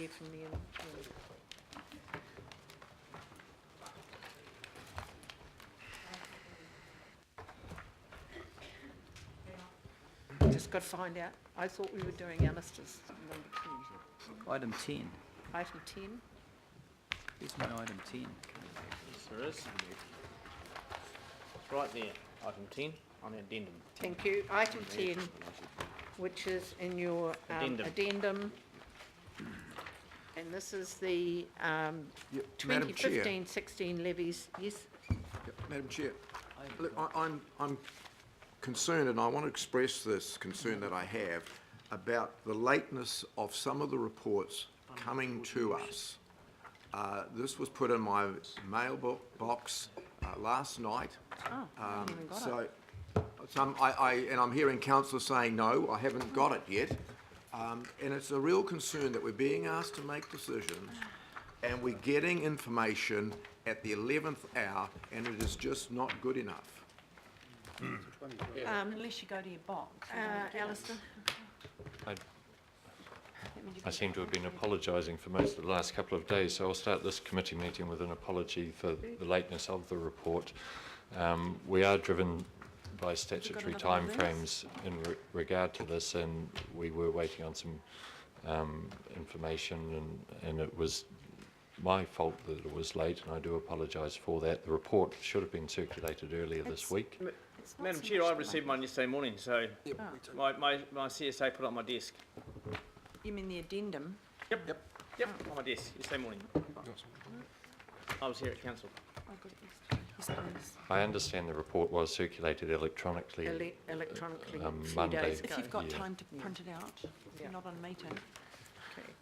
hear from the just got to find out. I thought we were doing Alistair's number 2. Item 10. Item 10. There's no item 10. Yes, there is. It's right there, item 10 on the addendum. Thank you. Item 10, which is in your addendum. And this is the Madam Chair. 2015-16 levies. Yes? Madam Chair, look, I'm concerned, and I want to express this concern that I have about the lateness of some of the reports coming to us. This was put in my mailbox last night. Oh, I haven't even got it. And I'm hearing councillors saying, no, I haven't got it yet. And it's a real concern that we're being asked to make decisions and we're getting information at the 11th hour and it is just not good enough. Unless you go to your box. Alistair? I seem to have been apologising for most of the last couple of days, so I'll start this committee meeting with an apology for the lateness of the report. We are driven by statutory timeframes in regard to this, and we were waiting on some information, and it was my fault that it was late, and I do apologise for that. The report should have been circulated earlier this week. Madam Chair, I received mine yesterday morning, so my CSA put it on my desk. You mean the addendum? Yep, on my desk yesterday morning. I was here at council. I understand the report was circulated electronically. Electronically, a few Monday. days ago. If you've got time to print it out, if Yeah. you're not on a meeting Okay.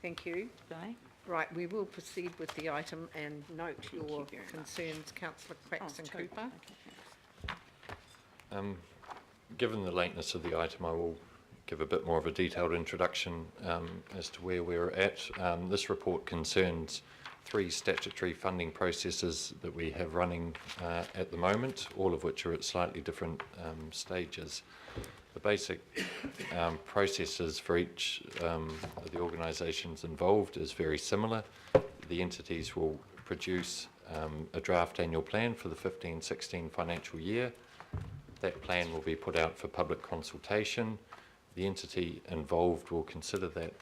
Thank you. today. Right, we will proceed with the item and note your very much. concerns, councillor Quacks and 2. Cooper. Okay. Given the lateness of the item, I will give a bit more of a detailed introduction as to where we're at. This report concerns 3 statutory funding processes that we have running at the moment, all of which are at slightly different stages. The basic processes for each of the organisations involved is very similar. The entities will produce a draft annual plan for the 15-16 financial year. That plan will be put out for public consultation. The entity involved will consider that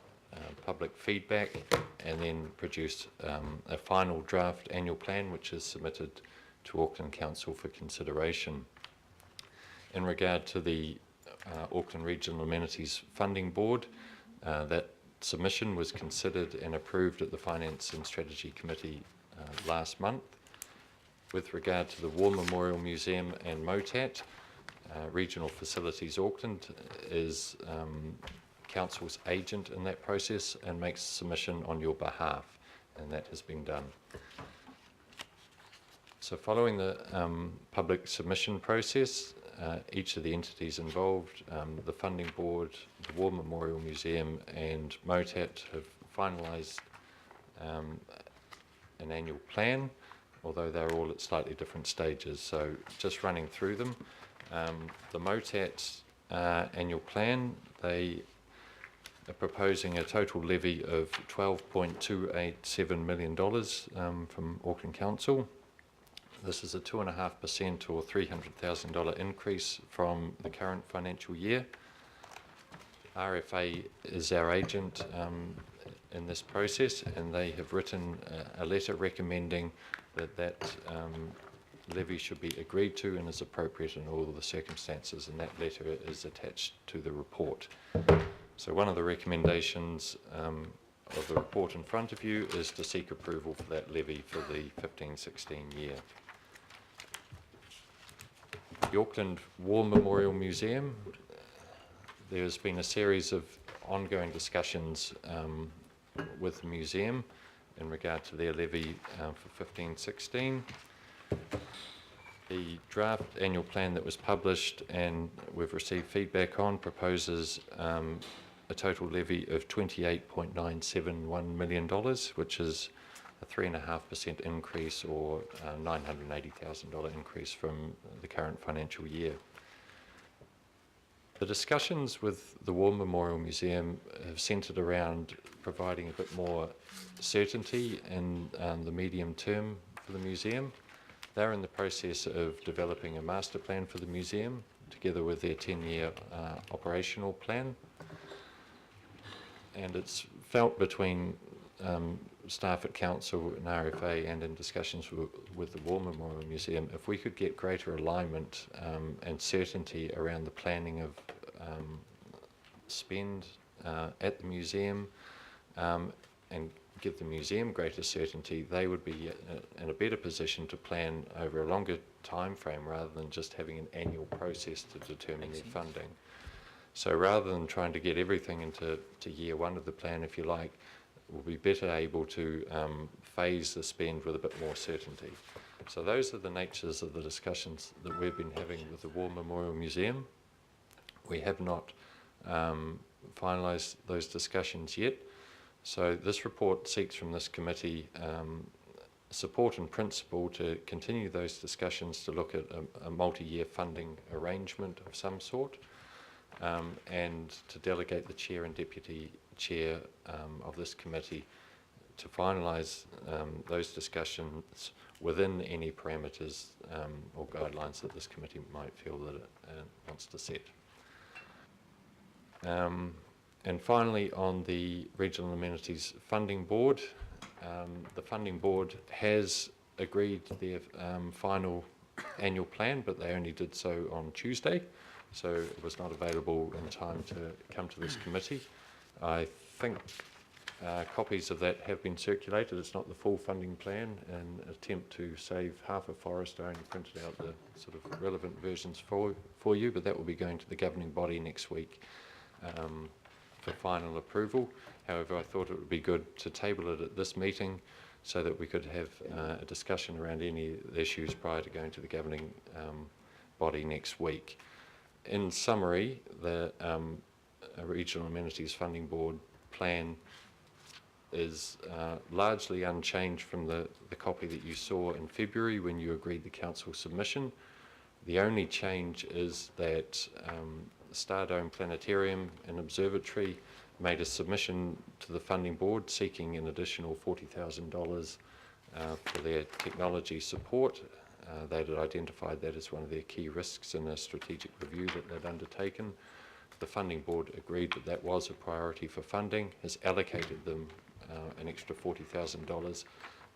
public feedback and then produce a final draft annual plan which is submitted to Auckland Council for consideration. In regard to the Auckland Regional Amenities Funding Board, that submission was considered and approved at the Finance and Strategy Committee last month. With regard to the War Memorial Museum and MOTAT, Regional Facilities Auckland is Council's agent in that process and makes submission on your behalf, and that has been done. So following the public submission process, each of the entities involved, the Funding Board, the War Memorial Museum and MOTAT have finalised an annual plan, although they're all at slightly different stages. So just running through them, the MOTAT annual plan, they are proposing a total levy of $12.287 million from Auckland Council. This is a 2.5% or $300,000 increase from the current financial year. RFA is our agent in this process, and they have written a letter recommending that levy should be agreed to and is appropriate in all of the circumstances, and that letter is attached to the report. So one of the recommendations of the report in front of you is to seek approval for that levy for the 15-16 year. The Auckland War Memorial Museum, there's been a series of ongoing discussions with the museum in regard to their levy for 15-16. The draft annual plan that was published and we've received feedback on proposes a total levy of $28.971 million, which is a 3.5% increase or $980,000 increase from the current financial year. The discussions with the War Memorial Museum have centred around providing a bit more certainty in the medium term for the museum. They're in the process of developing a master plan for the museum, together with their 10-year operational plan. And it's felt between staff at council and RFA and in discussions with the War Memorial Museum, if we could get greater alignment and certainty around the planning of spend at the museum and give the museum greater certainty, they would be in a better position to plan over a longer time frame rather than just having an annual process to determine their funding. So rather than trying to get everything into year one of the plan, if you like, we'll be better able to phase the spend with a bit more certainty. So those are the natures of the discussions that we've been having with the War Memorial Museum. We have not finalised those discussions yet. So this report seeks from this committee support in principle to continue those discussions to look at a multi-year funding arrangement of some sort, and to delegate the chair and deputy chair of this committee to finalise those discussions within any parameters or guidelines that this committee might feel that it wants to set. And finally, on the Regional Amenities Funding Board, the Funding Board has agreed their final annual plan, but they only did so on Tuesday, so it was not available in time to come to this committee. I think copies of that have been circulated. It's not the full funding plan. In an attempt to save half a forest, I only printed out the sort of relevant versions for you, but that will be going to the governing body next week for final approval. However, I thought it would be good to table it at this meeting so that we could have a discussion around any issues prior to going to the governing body next week. In summary, the Regional Amenities Funding Board plan is largely unchanged from the copy that you saw in February when you agreed the council submission. The only change is that Stardome Planetarium and Observatory made a submission to the funding board seeking an additional $40,000 for their technology support. They had identified that as one of their key risks in a strategic review that they'd undertaken. The funding board agreed that that was a priority for funding, has allocated them an extra $40,000,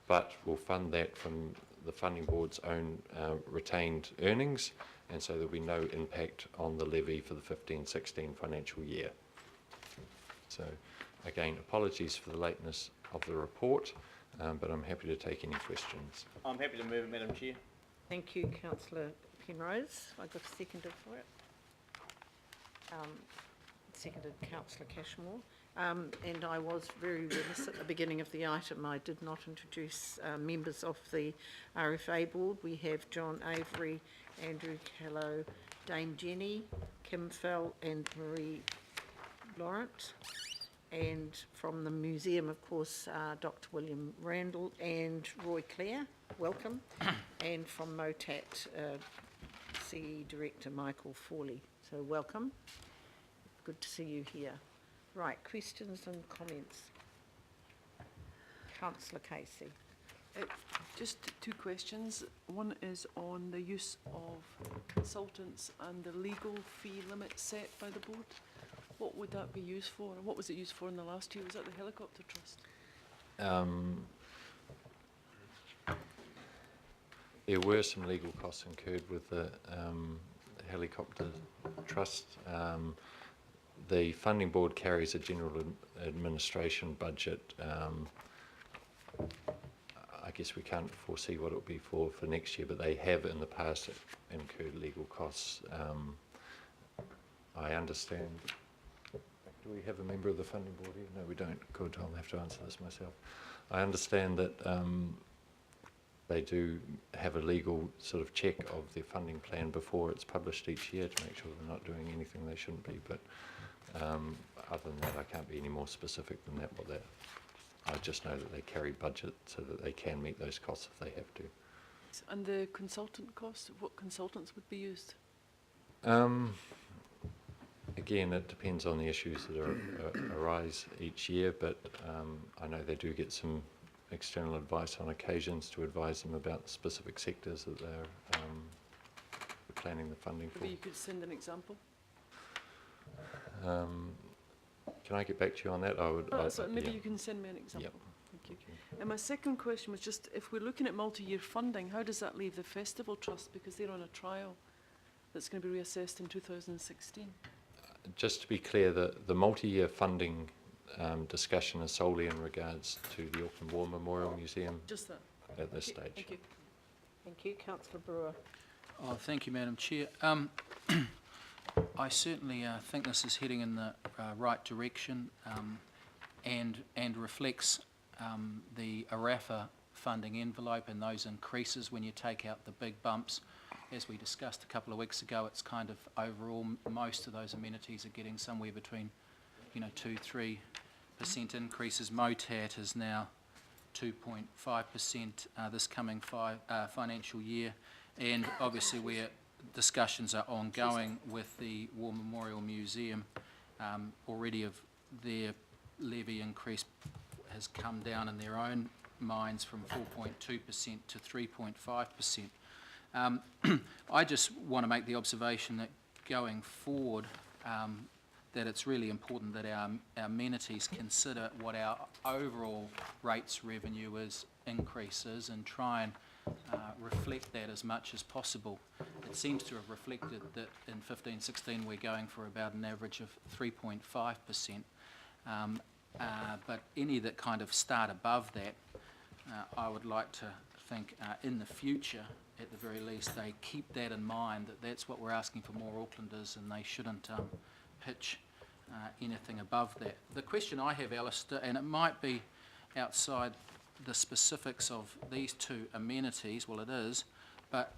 but will fund that from the funding board's own retained earnings, and so there'll be no impact on the levy for the 15-16 financial year. So again, apologies for the lateness of the report, but I'm happy to take any questions. I'm happy to move it, Madam Chair. Thank you, Councillor Penrose. I got a seconder for it. Seconded Councillor Cashmore. And I was very remiss at the beginning of the item. I did not introduce members of the RFA board. We have John Avery, Andrew Callow, Dame Jenny, Kim Fell and Marie Laurent. And from the museum, of course, Dr. William Randall and Roy Clare, welcome. And from MOTAT, CE Director Michael Fawley, so welcome. Good to see you here. Right, questions and comments. Councillor Casey. Just two questions. One is on the use of consultants and the legal fee limit set by the board. What would that be used for? And what was it used for in the last year? Was that the helicopter trust? There were some legal costs incurred with the helicopter trust. The funding board carries a general administration budget. I guess we can't foresee what it will be for next year, but they have in the past incurred legal costs. I understand. Do we have a member of the funding board here? No, we don't. Good, I'll have to answer this myself. I understand that they do have a legal sort of check of their funding plan before it's published each year to make sure they're not doing anything they shouldn't be, but other than that I can't be any more specific than that. I just know that they carry budget so that they can meet those costs if they have to. And the consultant costs, what consultants would be used? Again, it depends on the issues that arise each year, but I know they do get some external advice on occasions to advise them about the specific sectors that they're planning the funding for. Maybe you could send an example? Can I get back to you on that? Maybe yeah. you can send me an example. Yep. Thank you. And my second question was just, if we're looking at multi-year funding, how does that leave the Festival Trust? Because they're on a trial that's going to be reassessed in 2016. Just to be clear, the multi-year funding discussion is solely in regards to the Auckland War Memorial Museum Just that. at this Thank stage. you. Thank you. Councillor Brewer. Oh, thank you, Madam Chair. I certainly think this is heading in the right direction and reflects the ARAFA funding envelope and those increases when you take out the big bumps. As we discussed a couple of weeks ago, it's kind of overall most of those amenities are getting somewhere between 2-3% increases. MOTAT is now 2.5% this coming financial year, and obviously where discussions are ongoing with the War Memorial Museum, already of their levy increase has come down in their own minds from 4.2% to 3.5%. I just want to make the observation that going forward, that it's really important that our amenities consider what our overall rates revenue increases and try and reflect that as much as possible. It seems to have reflected that in 15-16 we're going for about an average of 3.5%, but any that kind of start above that, I would like to think in the future, at the very least, they keep that in mind, that that's what we're asking for more Aucklanders, and they shouldn't pitch anything above that. The question I have, Alistair, and it might be outside the specifics of these two amenities, well it is, but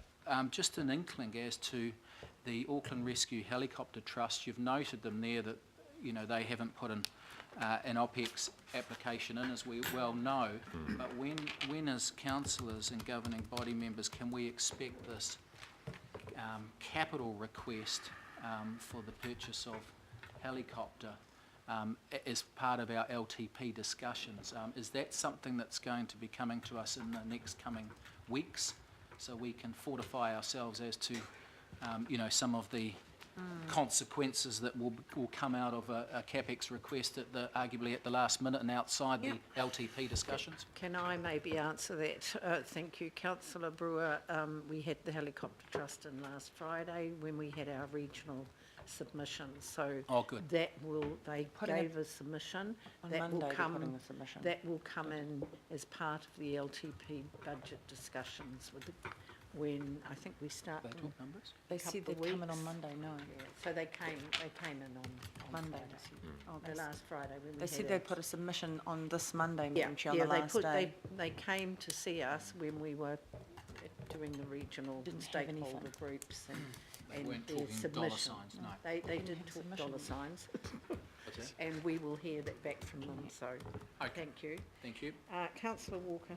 just an inkling as to the Auckland Rescue Helicopter Trust. You've noted them there that they haven't put in an OPEX application in, as we well know, but when as councillors and governing body members can we expect this capital request for the purchase of helicopter as part of our LTP discussions? Is that something that's going to be coming to us in the next coming weeks, so we can fortify ourselves as to some of the consequences that will come out of a CapEx request arguably at the last minute and outside the LTP discussions? Can I maybe answer that? Thank you, Councillor Brewer. We had the Helicopter Trust in last Friday when we had our regional submission. So good. they gave a submission. On Monday, putting a submission. That will come in as part of the LTP budget discussions when I think we start. They talk numbers? They said they'd come in on Monday, no. Yeah, so they came in on Monday. Friday. Oh, The last Friday when we They had said our- they'd put a submission on this Monday, Yeah, Madam Chair, on the last day. they came to see us when we were doing the regional Didn't have stakeholder anything. groups They and weren't their talking submission. dollar signs, no. They did have talk submission. dollar signs, What's that? and we will hear that back from them, so Okay. thank you. Thank you. Councillor Walker.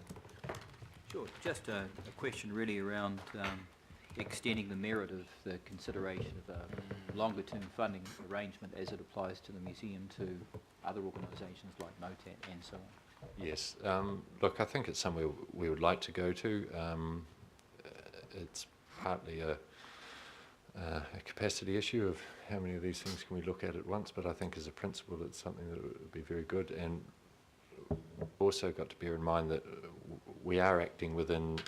Sure, just a question really around extending the merit of the consideration of a longer term funding arrangement as it applies to the museum to other organisations like MOTAT and so on. Yes, look, I think it's somewhere we would like to go to. It's partly a capacity issue of how many of these things can we look at once, but I think as a principle it's something that would be very good. And also got to bear in mind that we are acting within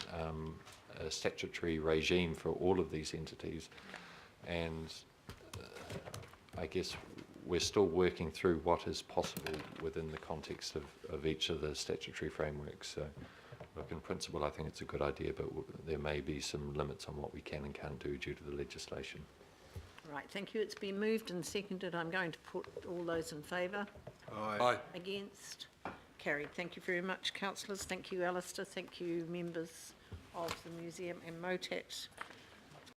a statutory regime for all of these entities, and I guess we're still working through what is possible within the context of each of the statutory frameworks. So look, in principle I think it's a good idea, but there may be some limits on what we can and can't do due to the legislation. Right, thank you. It's been moved and seconded. I'm going to put all those in favour. Aye. Against? Carried. Thank you very much, councillors. Thank you, Alistair. Thank you, members of the museum and MOTAT